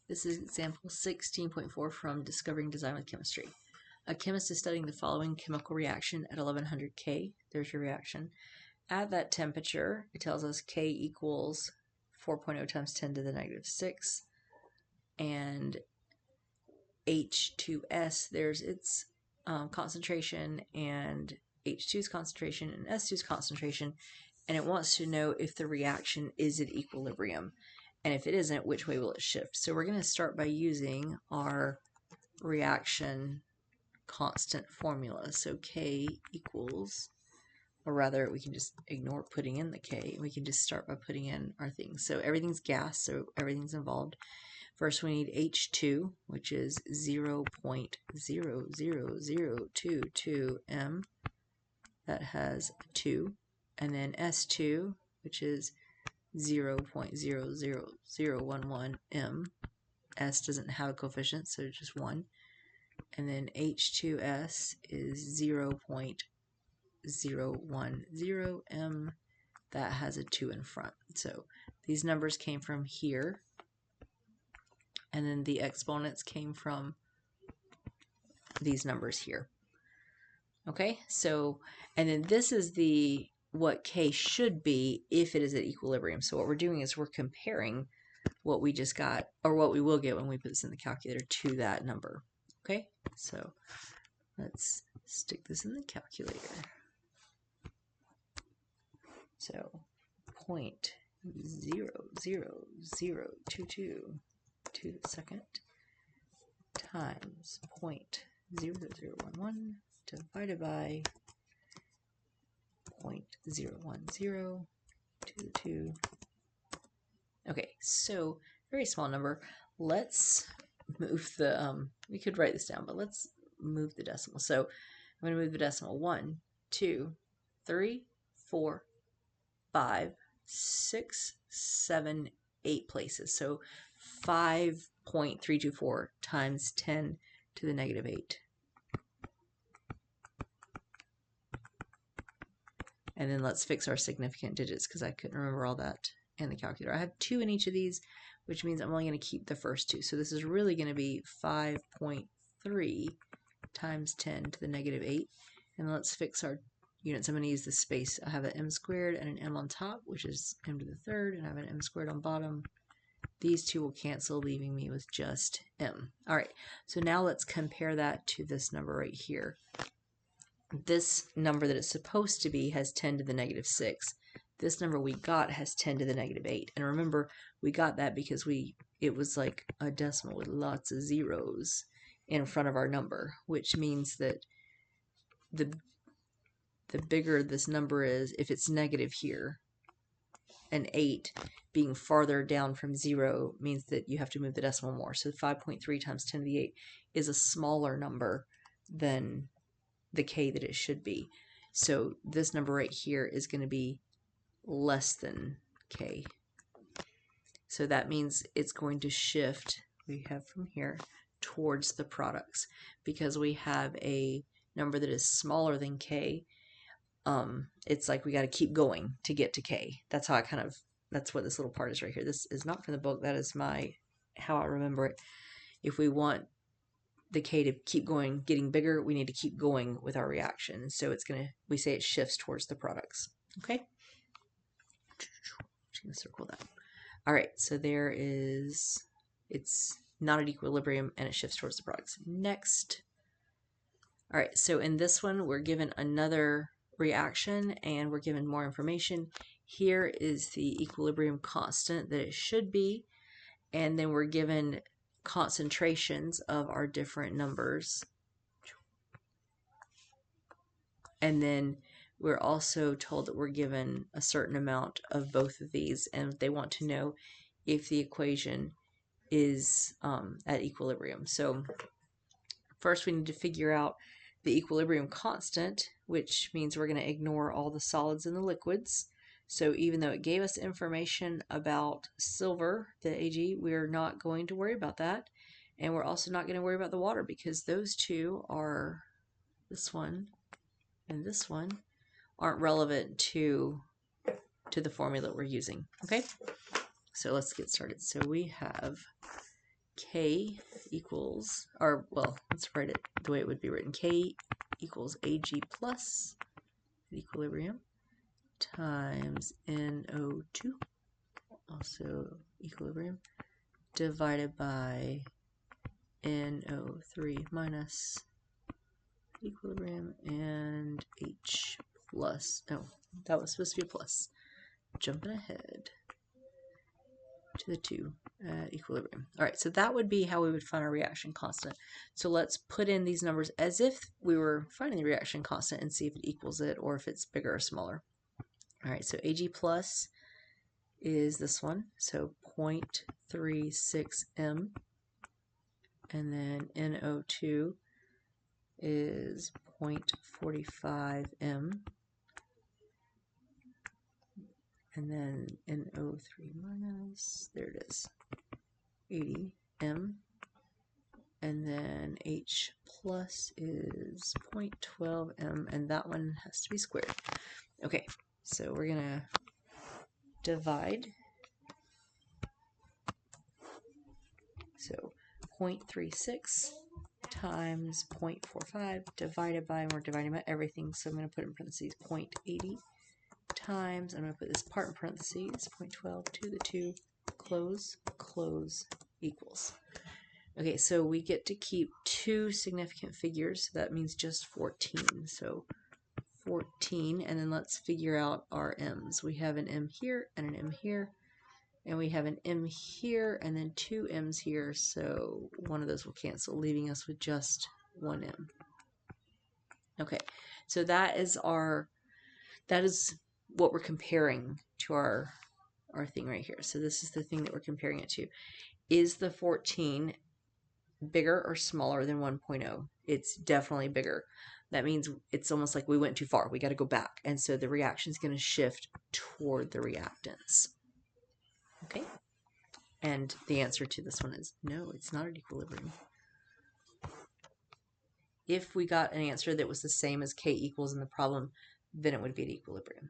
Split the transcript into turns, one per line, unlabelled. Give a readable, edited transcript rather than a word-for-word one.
This is example 16.4 from Discovering Design with Chemistry. A chemist is studying the following chemical reaction at 1100 K. There's your reaction. At that temperature, it tells us K equals 4.0 times 10 to the negative 6. And H2S, there's its concentration, and H2's concentration, and S2's concentration. And it wants to know if the reaction is at equilibrium. And if it isn't, which way will it shift? So we're going to start by using our reaction constant formula. So K equals, or rather we can just ignore putting in the K. We can just start by putting in our things. So everything's gas, so everything's involved. First we need H2, which is 0.00022 M. That has 2. And then S2, which is 0.00011 M. S doesn't have a coefficient, so just 1. And then H2S is 0.010 M. That has a 2 in front. So these numbers came from here. And then the exponents came from these numbers here. Okay, so, and then this is what K should be if it is at equilibrium. So what we're doing is we're comparing what we just got, or what we will get when we put this in the calculator, to that number. Okay, so let's stick this in the calculator. So 0.00022 to the second times 0.0011 divided by 0.010 to the 2. Okay, so very small number. Let's move the, we could write this down, but let's move the decimal. So I'm going to move the decimal 1, 2, 3, 4, 5, 6, 7, 8 places. So 5.324 times 10 to the negative 8. And then let's fix our significant digits because I couldn't remember all that in the calculator. I have 2 in each of these, which means I'm only going to keep the first 2. So this is really going to be 5.3 times 10 to the negative 8. And let's fix our units. I'm going to use the space. I have an m squared and an m on top, which is m to the third, and I have an m squared on bottom. These two will cancel, leaving me with just m. All right, so now let's compare that to this number right here. This number that it's supposed to be has 10 to the negative 6. This number we got has 10 to the negative 8. And remember, we got that because it was like a decimal with lots of zeros in front of our number, which means that the bigger this number is, if it's negative here, an 8 being farther down from 0 means that you have to move the decimal more. So 5.3 times 10 to the 8 is a smaller number than the K that it should be. So this number right here is going to be less than K. So that means it's going to shift, we have from here, towards the products. Because we have a number that is smaller than K, it's like we got to keep going to get to K. That's how that's what this little part is right here. This is not from the book. That is how I remember it. If we want the K to keep going, getting bigger, we need to keep going with our reaction. So we say it shifts towards the products. Okay? Just going to circle that. All right, so it's not at equilibrium and it shifts towards the products. Next. All right, so in this one, we're given another reaction and we're given more information. Here is the equilibrium constant that it should be, and then we're given concentrations of our different numbers. And then we're also told that we're given a certain amount of both of these, and they want to know if the equation is at equilibrium. So first we need to figure out the equilibrium constant, which means we're going to ignore all the solids and the liquids. So even though it gave us information about silver, the Ag, we're not going to worry about that. And we're also not going to worry about the water because those two are, this one and this one, aren't relevant to the formula we're using. Okay, so let's get started. So we have K equals, or well, let's write it the way it would be written. K equals Ag plus at equilibrium times NO2, also equilibrium, divided by NO3 minus equilibrium, and H plus, oh, that was supposed to be a plus. Jumping ahead to the 2 at equilibrium. All right, so that would be how we would find our reaction constant. So let's put in these numbers as if we were finding the reaction constant and see if it equals it or if it's bigger or smaller. All right, so Ag plus is this one, so 0.36 m, and then NO2 is 0.45 m, and then NO3 minus, there it is, 80 m, and then H plus is 0.12 m, and that one has to be squared. Okay, so we're gonna divide. So 0.36 times 0.45 divided by, and we're dividing by everything, so I'm going to put in parentheses 0.80 times, I'm going to put this part in parentheses, 0.12 to the 2, close, close, equals. Okay, so we get to keep 2 significant figures, so that means just 14. So 14, and then let's figure out our m's. We have an m here and an m here, and we have an m here and then 2 m's here, so one of those will cancel, leaving us with just 1 m. Okay, so that is what we're comparing to our thing right here. So this is the thing that we're comparing it to. Is the 14 bigger or smaller than 1.0? It's definitely bigger. That means it's almost like we went too far. We got to go back. And so the reaction is going to shift toward the reactants. Okay? And the answer to this one is no, it's not at equilibrium. If we got an answer that was the same as K equals in the problem, then it would be at equilibrium.